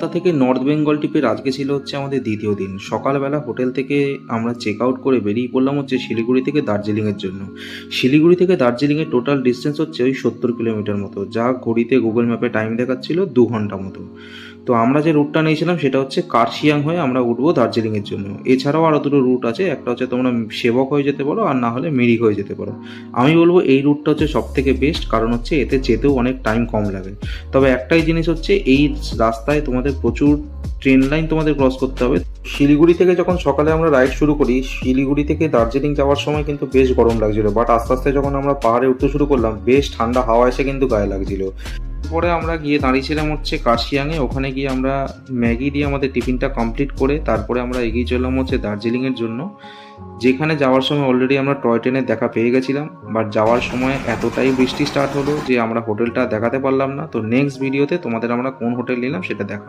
কলকাতা থেকে নর্থ বেঙ্গল ট্রিপের আজকে ছিল হচ্ছে আমাদের দ্বিতীয় দিন। সকালবেলা হোটেল থেকে আমরা চেক আউট করে বেরিয়ে পড়লাম হচ্ছে শিলিগুড়ি থেকে দার্জিলিংয়ের জন্য। শিলিগুড়ি থেকে দার্জিলিংয়ের টোটাল ডিস্টেন্স হচ্ছে ওই 70 কিলোমিটার মতো, যা ঘড়িতে গুগল ম্যাপে টাইম দেখাচ্ছিল 2 ঘন্টা মতো। তো আমরা যে রুটটা নিয়েছিলাম সেটা হচ্ছে কার্শিয়াং হয়ে আমরা উঠবো দার্জিলিংয়ের জন্য। এছাড়াও আরও দুটো রুট আছে, একটা হচ্ছে তোমরা সেবক হয়ে যেতে পারো, আর না হলে মিরিক হয়ে যেতে পারো। আমি বলবো এই রুটটা হচ্ছে সব থেকে বেস্ট, কারণ হচ্ছে এতে যেতেও অনেক টাইম কম লাগে। তবে একটাই জিনিস হচ্ছে এই রাস্তায় তোমাদের প্রচুর ট্রেন লাইন তোমাদের ক্রস করতে হবে। শিলিগুড়ি থেকে যখন সকালে আমরা রাইড শুরু করি, শিলিগুড়ি থেকে দার্জিলিং যাওয়ার সময় কিন্তু বেশ গরম লাগছিল, বাট আস্তে আস্তে যখন আমরা পাহাড়ে উঠতে শুরু করলাম বেশ ঠান্ডা হাওয়া এসে কিন্তু গায়ে লাগছিল। পরে আমরা গিয়ে দাঁড়িয়েছিলাম হচ্ছে কার্শিয়াংয়ে। ওখানে গিয়ে আমরা ম্যাগি দিয়ে আমাদের টিফিনটা কমপ্লিট করে তারপরে আমরা এগিয়ে চললাম হচ্ছে দার্জিলিংয়ের জন্য, যেখানে যাওয়ার সময় অলরেডি আমরা টয় ট্রেনের দেখা পেয়ে গেছিলাম। বাট যাওয়ার সময় এতটাই বৃষ্টি স্টার্ট হলো যে আমরা হোটেলটা দেখাতে পারলাম না। তো নেক্সট ভিডিওতে তোমাদের আমরা কোন হোটেল নিলাম সেটা দেখা